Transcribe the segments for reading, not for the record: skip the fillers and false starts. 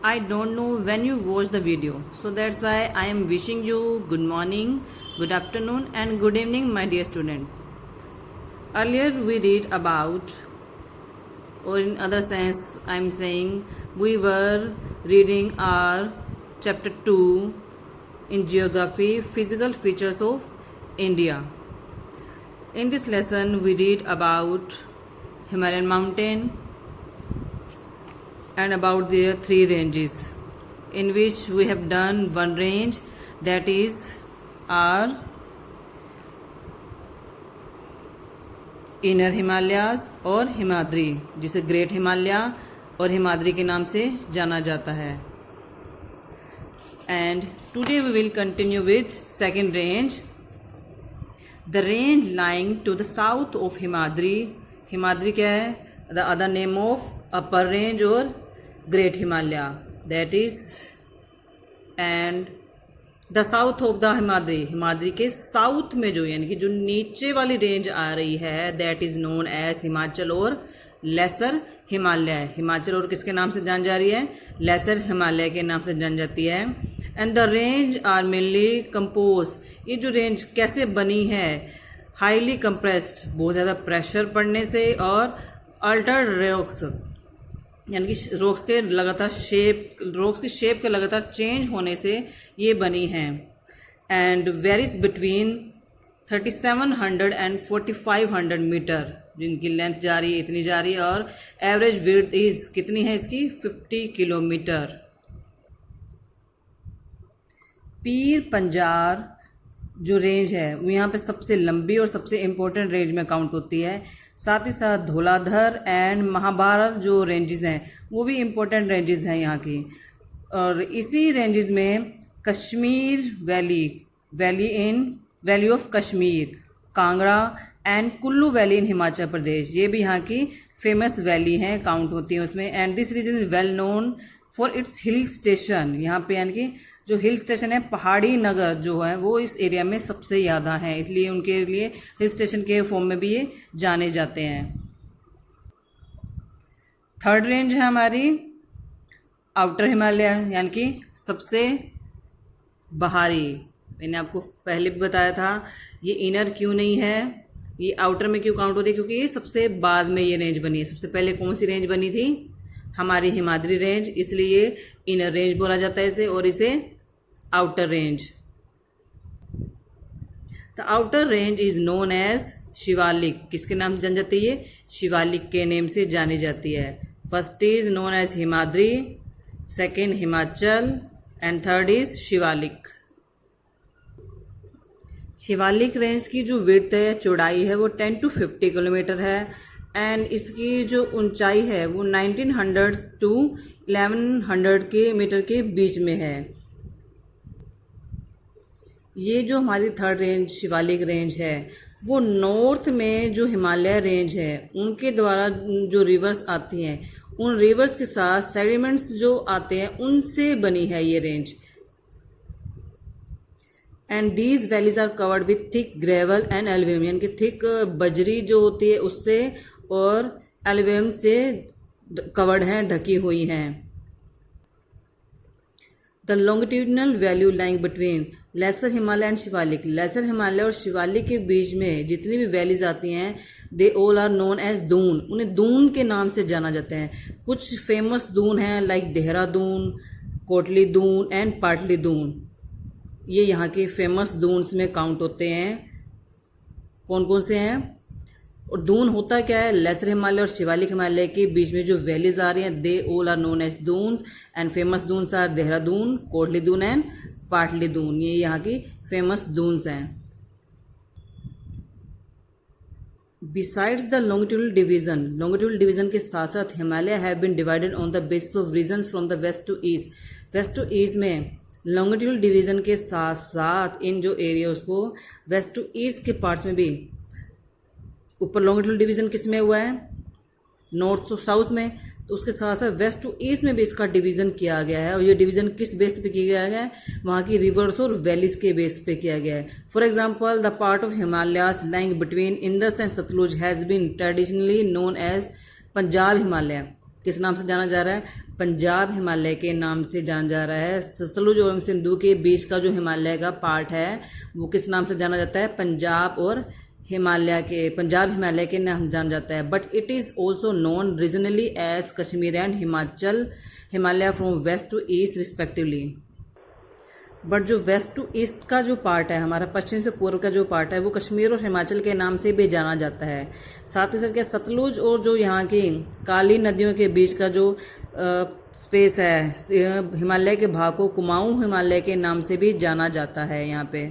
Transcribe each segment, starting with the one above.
I don't know when you watch the video, so that's why I am wishing you good morning, good afternoon, and good evening, my dear student. Earlier we read about, or in other sense, I am saying we were reading our chapter 2 in geography, physical features of India. In this lesson, we read about Himalayan mountain and about their three ranges, in which we have done one range, that is our inner Himalayas और हिमाद्री, जिसे great Himalaya और हिमाद्री के नाम से जाना जाता है. And today we will continue with second range, the range lying to the south of Himadri. Himadri क्या है? The other name of upper range और great Himalaya, that is. And the south of the Himadri, Himadri के साउथ में जो यानी कि जो नीचे वाली रेंज आ रही है, that is known as Himachal और लेसर हिमालय. हिमाचल और किसके नाम से जान जा रही है? लेसर हिमालय के नाम से जान जाती है. And the range are mainly compose. ये जो रेंज कैसे बनी है? हाईली कंप्रेस्ड, बहुत ज़्यादा प्रेशर पड़ने से, और अल्टर्ड रॉक्स यानी कि रॉक्स की शेप के लगातार चेंज होने से ये बनी हैं. And varies between 3700 and 4500 metre, जिनकी लेंथ जा रही है, इतनी जा रही है, और एवरेज विड्थ इज कितनी है इसकी? 50 किलोमीटर. पीर पंजार जो रेंज है वो यहाँ पे सबसे लंबी और सबसे इम्पोर्टेंट रेंज में काउंट होती है. साथ ही साथ धौलाधर एंड महाभारत जो रेंजेस हैं वो भी इम्पोर्टेंट रेंजेस हैं यहाँ की. और इसी रेंजेस में Kashmir valley of Kashmir, Kangra and Kullu valley in Himachal Pradesh, ये भी यहाँ की फेमस वैली हैं, काउंट होती हैं उसमें. And this region is well known for its hill station. यहाँ पे यानी कि जो हिल स्टेशन है, पहाड़ी नगर जो है वो इस एरिया में सबसे ज़्यादा है, इसलिए उनके लिए हिल स्टेशन के फॉर्म में भी ये जाने जाते हैं. थर्ड रेंज है हमारी आउटर हिमालय, यानी कि सबसे बाहरी. मैंने आपको पहले भी बताया था ये इनर क्यों नहीं है, ये आउटर में क्यों काउंट हो रही है, क्योंकि ये सबसे बाद में ये रेंज बनी है. सबसे पहले कौन सी रेंज बनी थी? हमारी हिमाद्री रेंज, इसलिए इनर रेंज बोला जाता है इसे, और इसे outer range. The outer range is known as Shivalik. किसके नाम से जानी जाती है? शिवालिक के नेम से जानी जाती है. First is known as Himadri, second Himachal, and third is Shivalik. Shivalik range की जो विड्थ है, चौड़ाई है, वो 10 to 50 किलोमीटर है. एंड इसकी जो ऊंचाई है वो 1900 to 1100 के मीटर के बीच में है. ये जो हमारी थर्ड रेंज शिवालिक रेंज है वो नॉर्थ में जो हिमालय रेंज है उनके द्वारा जो रिवर्स आती हैं, उन रिवर्स के साथ सेडिमेंट्स जो आते हैं उनसे बनी है ये range. And these valleys are covered with thick gravel and alluvium, यानी कि थिक बजरी जो होती है उससे और एल्यूवियम से कवर्ड हैं, ढकी हुई हैं. The longitudinal value lying between lesser Himalaya and Shivalik. Lesser Himalaya और शिवालिक के बीच में जितनी भी वैलीज आती हैं, they all are known as Doon. उन्हें दून के नाम से जाना जाता है. कुछ फेमस दून हैं लाइक देहरादून, कोटली दून एंड पाटली दून. ये यहाँ के फेमस दून्स में काउंट होते हैं. कौन कौन से हैं? और दून होता क्या है? लेसर हिमालय और शिवालिक हिमालय के बीच में जो वैलीज आ रही हैं, they all are known as Duns. And famous Duns are Dehradun, Kotli Dun and Patli Dun. ये यहाँ की फेमस दून्स हैं. बिसाइड्स द लॉन्गिट्यूडल डिवीजन के साथ साथ Himalaya have been divided on the basis of regions from the west to east. West to east में लॉन्गिट्यूडल डिवीजन के साथ साथ इन जो एरियाज को वेस्ट टू ईस्ट के पार्ट्स में भी, ऊपर लॉन्गिट्यूडल डिवीजन किस में हुआ है? नॉर्थ टू साउथ में. तो उसके साथ साथ वेस्ट टू ईस्ट में भी इसका डिवीजन किया गया है. और ये डिवीजन किस बेस पे किया गया है? वहाँ की रिवर्स और वैलीज के बेस पे किया गया है. For example, the part of Himalayas lying between Indus and Sutlej has been traditionally known as Punjab Himalaya. किस नाम से जाना जा रहा है? पंजाब हिमालय के नाम से जाना जा रहा है। सतलुज और सिंधु के बीच का जो हिमालय का पार्ट है वो किस नाम से जाना जाता है? पंजाब हिमालय के नाम से जाना जाता है। But it is also known regionally as Kashmir and Himalaya from west to east respectively. But जो वेस्ट टू ईस्ट का जो पार्ट है, हमारा पश्चिम से पूर्व का जो पार्ट है, वो कश्मीर और हिमाचल के नाम से भी जाना जाता है। साथ ही साथ क्या सतलुज और जो यहाँ की काली नदियों के बीच का जो स्पेस है, हिमालय के भाग को कुमाऊं हिमालय के नाम से भी जाना जाता है। यहाँ पे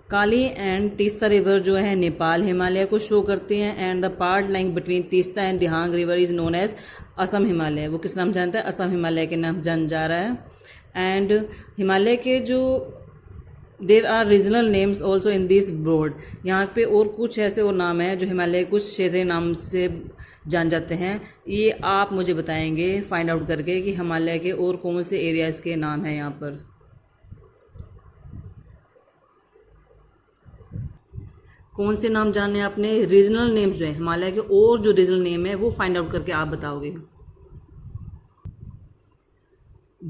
काली एंड तीस्ता रिवर जो है नेपाल हिमालय को शो करती हैं, and the part lying between Teesta and Dihang river is known as Assam Himalaya. वो किस नाम जानता है? असम हिमालय के नाम जान जा रहा है। एंड हिमालय के जो there are regional names also in this broad. यहाँ पे और कुछ ऐसे और नाम हैं जो हिमालय कुछ क्षेत्रीय नाम से जान जाते हैं। ये आप मुझे बताएंगे फाइंड आउट करके कि हिमालय के और कौन से एरियाज के नाम हैं यहाँ पर। कौन से नाम जानने हैं आपने? रीजनल नेम्स जो है हिमालय के, और जो रीजनल नेम है वो फाइंड आउट करके आप बताओगे।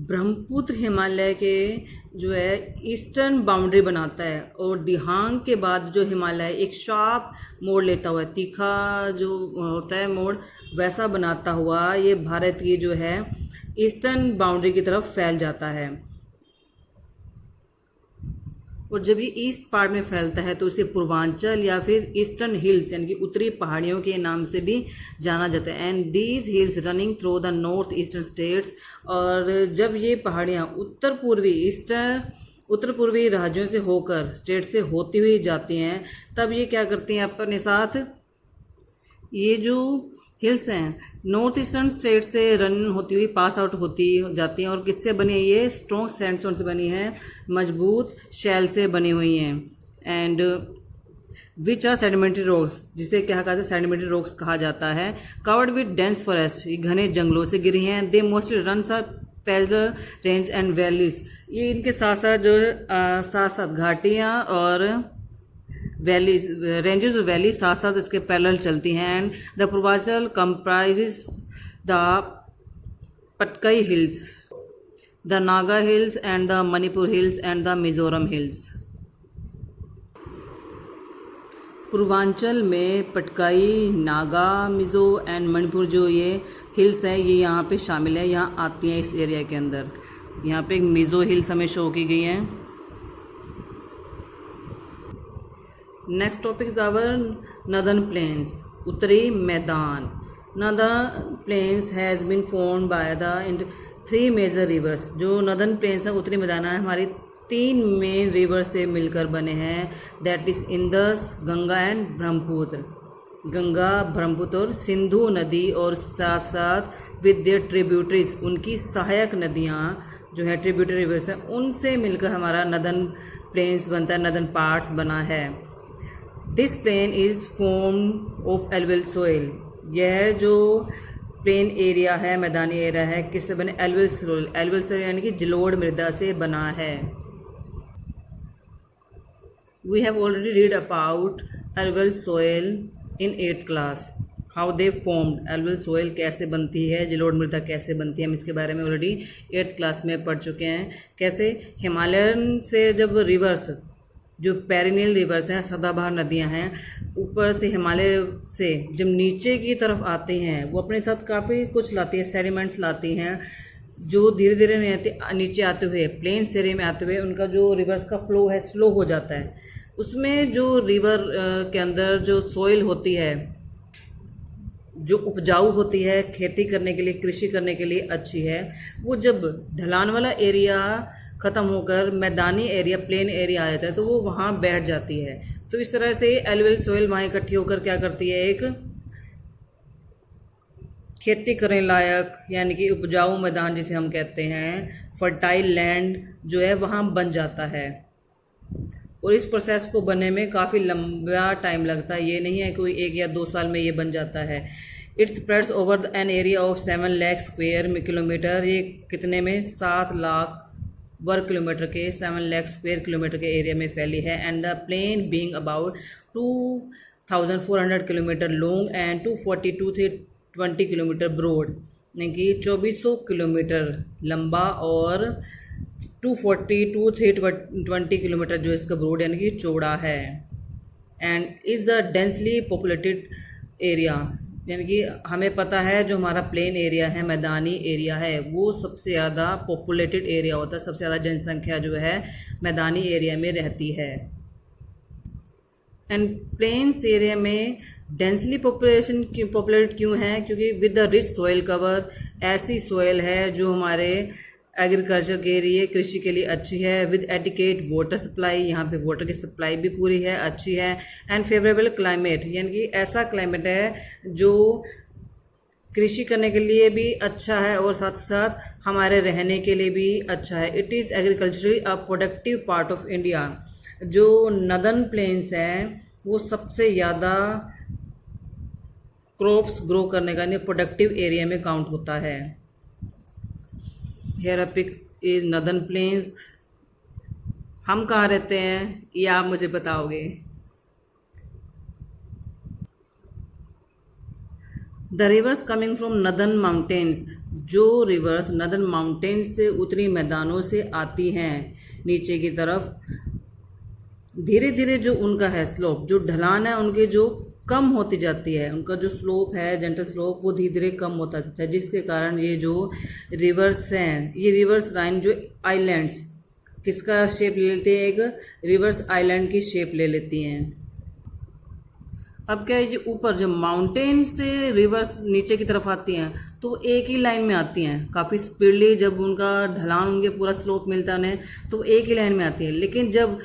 ब्रह्मपुत्र हिमालय के जो है ईस्टर्न बाउंड्री बनाता है, और दिहांग के बाद जो हिमालय एक शार्प मोड़ लेता हुआ, तीखा जो होता है मोड़, वैसा बनाता हुआ ये भारत की जो है ईस्टर्न बाउंड्री की तरफ फैल जाता है। और जब ये ईस्ट पार्ट में फैलता है तो इसे पूर्वांचल या फिर ईस्टर्न हिल्स यानी कि उत्तरी पहाड़ियों के नाम से भी जाना जाता है। And these hills running through the north eastern states. और जब ये पहाड़ियाँ उत्तर पूर्वी राज्यों से होकर, स्टेट से होती हुई जाती हैं, तब ये क्या करती हैं अपने साथ, ये जो हिल्स हैं नॉर्थ ईस्टर्न स्टेट से रन होती हुई पास आउट होती जाती हैं। और किससे बनी है? ये स्ट्रॉन्ग सैंडस्टोन से बनी है, मजबूत शैल से बनी हुई हैं। And which are sedimentary rocks, जिसे क्या कहते हैं? सेडिमेंट्री रॉक्स कहा जाता है। कवर्ड विद डेंस फॉरेस्ट, ये घने जंगलों से गिरी हैं। They mostly run are parallel range and valleys, ये इनके साथ साथ घाटियाँ और वैलीज, रेंजेस और वैलीज साथ साथ इसके पैरेलल चलती हैं। And the Purvanchal comprises the Patkai hills, the Naga hills and the Manipur hills and the Mizoram hills. Purvanchal में पटकाई, नागा, मिजो एंड मणिपुर जो ये हिल्स है ये यहाँ पे शामिल है, यहाँ आती हैं इस एरिया के अंदर। यहाँ पे एक मिजो हिल्स हमें शो की गई है। Next topic is our northern plains, उत्तरी मैदान। Northern plains has been formed by the 3 major rivers. जो नदर्न प्लेन्स है, उत्तरी मैदान है, हमारी 3 मेन रिवर से मिलकर बने हैं। That is Indus, Ganga and Brahmaputra. Ganga, Brahmaputra और सिंधु नदी, और साथ साथ विद देयर ट्रिब्यूटरीज, उनकी सहायक नदियाँ जो है ट्रिब्यूटरी रिवर्स हैं, उनसे मिलकर हमारा नदर्न प्लेन्स बनता है, नदर्न पार्ट्स बना है। This plain is form of alluvial soil. यह जो प्लेन एरिया है, मैदानी एरिया है, किससे बने? एल्वियल सोइल। एल्वियल सोइल यानी कि जलोढ़ मृदा से बना है। We have already read about alluvial soil in 8th class, how they formed. Alluvial soil कैसे बनती है, जलोढ़ मृदा कैसे बनती है, हम इसके बारे में ऑलरेडी 8th क्लास में पढ़ चुके हैं। कैसे हिमालयन से जब रिवर्स, जो पेरिनियल रिवर्स हैं, सदाबहार नदियां हैं, ऊपर से हिमालय से जब नीचे की तरफ आते हैं, वो अपने साथ काफ़ी कुछ लाती हैं, सेडिमेंट्स लाती हैं, जो धीरे धीरे नीचे आते हुए प्लेन एरिया में आते हुए उनका जो रिवर्स का फ्लो है स्लो हो जाता है। उसमें जो रिवर के अंदर जो सोइल होती है, जो उपजाऊ होती है, खेती करने के लिए, कृषि करने के लिए अच्छी है, वो जब ढलान वाला एरिया ख़त्म होकर मैदानी एरिया, प्लेन एरिया आ जाता है, तो वो वहाँ बैठ जाती है। तो इस तरह से एल्वियल सोइल वहाँ इकट्ठी होकर क्या करती है? एक खेती करने लायक यानी कि उपजाऊ मैदान जिसे हम कहते हैं, फर्टाइल लैंड जो है वहाँ बन जाता है। और इस प्रोसेस को बनने में काफ़ी लंबा टाइम लगता है, ये नहीं है कोई 1 या 2 साल में ये बन जाता है। It spreads over an area of 7 lakh square kilometre. ये कितने में? 7 लाख वर्ग किलोमीटर के, 7 लाख स्क्वायर किलोमीटर के एरिया में फैली है। And the plain being about 2400 kilometre long and 242 2420 kilometre broad, यानी कि 2400 किलोमीटर लंबा और 240 टू 320 किलोमीटर जो इसका ब्रॉड यानी कि चौड़ा है। And is the densely populated area, यानी कि हमें पता है जो हमारा प्लेन एरिया है, मैदानी एरिया है, वो सबसे ज़्यादा पॉपुलेटेड एरिया होता है, सबसे ज़्यादा जनसंख्या जो है मैदानी एरिया में रहती है। एंड प्लेन्स एरिया में डेंसली पॉपुलेटेड क्यों है? क्योंकि with the rich soil cover, ऐसी सॉइल है जो हमारे एग्रीकल्चर के लिए, कृषि के लिए अच्छी है। विद एडिकेट वाटर सप्लाई, यहाँ पे वाटर की सप्लाई भी पूरी है, अच्छी है। एंड फेवरेबल क्लाइमेट, यानी कि ऐसा क्लाइमेट है जो कृषि करने के लिए भी अच्छा है और साथ साथ हमारे रहने के लिए भी अच्छा है। It is agriculturally a productive part of India. जो नदर्न प्लेन्स हैं वो सबसे ज़्यादा क्रॉप्स ग्रो करने का प्रोडक्टिव एरिया में काउंट होता है। Here a pic is northern plains. हम कहाँ रहते हैं ये आप मुझे बताओगे। The rivers coming from northern mountains, जो रिवर्स नदर्न माउंटेन्स से उत्तरी मैदानों से आती हैं नीचे की तरफ, धीरे धीरे जो उनका है स्लोप, जो ढलान है उनके जो कम होती जाती है, उनका जो स्लोप है जेंटल स्लोप वो धीरे धीरे कम होता जाता है, जिसके कारण ये जो रिवर्स हैं, ये रिवर्स लाइन जो आइलैंड्स किसका शेप ले लेते हैं? एक रिवर्स आइलैंड की शेप ले लेती हैं। अब क्या है, जो ऊपर जो माउंटेन से रिवर्स नीचे की तरफ आती हैं तो एक ही लाइन में आती हैं, काफ़ी स्पीडली जब उनका ढलान, उनके पूरा स्लोप मिलता है तो एक ही लाइन में आती है। लेकिन जब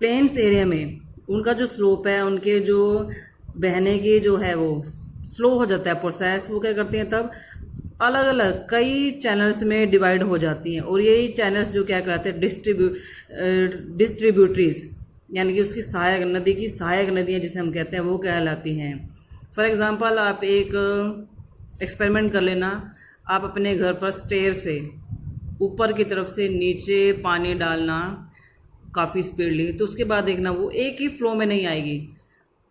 प्लेन्स एरिया में उनका जो स्लोप है, उनके जो बहने की जो है वो स्लो हो जाता है प्रोसेस, वो क्या करती हैं तब अलग अलग कई चैनल्स में डिवाइड हो जाती हैं। और यही चैनल्स जो क्या कहते हैं डिस्ट्रीब्यूटरीज, यानी कि उसकी सहायक नदी की सहायक नदियाँ जिसे हम कहते हैं वो कहलाती हैं। फॉर एग्जांपल आप एक एक्सपेरिमेंट कर लेना, आप अपने घर पर स्टेयर से ऊपर की तरफ से नीचे पानी डालना काफ़ी स्पीडली, तो उसके बाद देखना वो एक ही फ्लो में नहीं आएगी,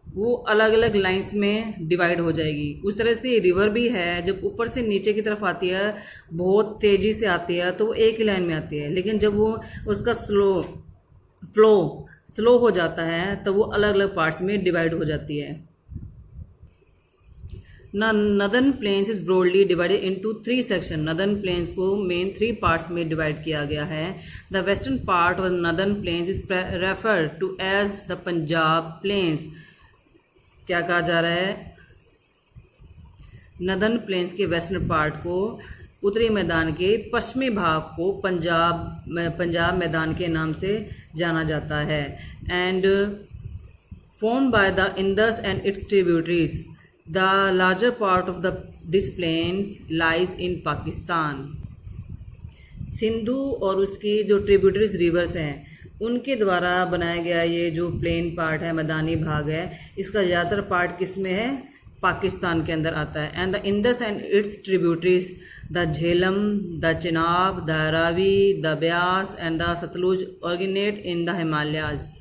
वो अलग अलग लाइंस में डिवाइड हो जाएगी। उस तरह से रिवर भी है, जब ऊपर से नीचे की तरफ आती है बहुत तेज़ी से आती है तो वो एक ही लाइन में आती है, लेकिन जब वो उसका फ्लो स्लो हो जाता है तो वो अलग अलग पार्ट्स में डिवाइड हो जाती है। Northern plains is broadly divided into 3 section. Northern plains को मेन 3 पार्ट्स में डिवाइड किया गया है। The western part of northern plains is referred to as the Punjab plains. क्या कहा जा रहा है? नदर्न प्लेन्स के वेस्टर्न पार्ट को, उत्तरी मैदान के पश्चिमी भाग को पंजाब मैदान के नाम से जाना जाता है। And formed by the Indus and its tributaries, the larger part of this plains lies in Pakistan. Sindhu और उसकी जो ट्रिब्यूटरीज रिवर्स हैं उनके द्वारा बनाया गया ये जो प्लेन पार्ट है, मैदानी भाग है, इसका ज़्यादातर पार्ट किस में है? पाकिस्तान के अंदर आता है। And the Indus and its tributaries, the Jhelum, the Chenab, the Ravi, the Beas and the Sutlej originate in the Himalayas.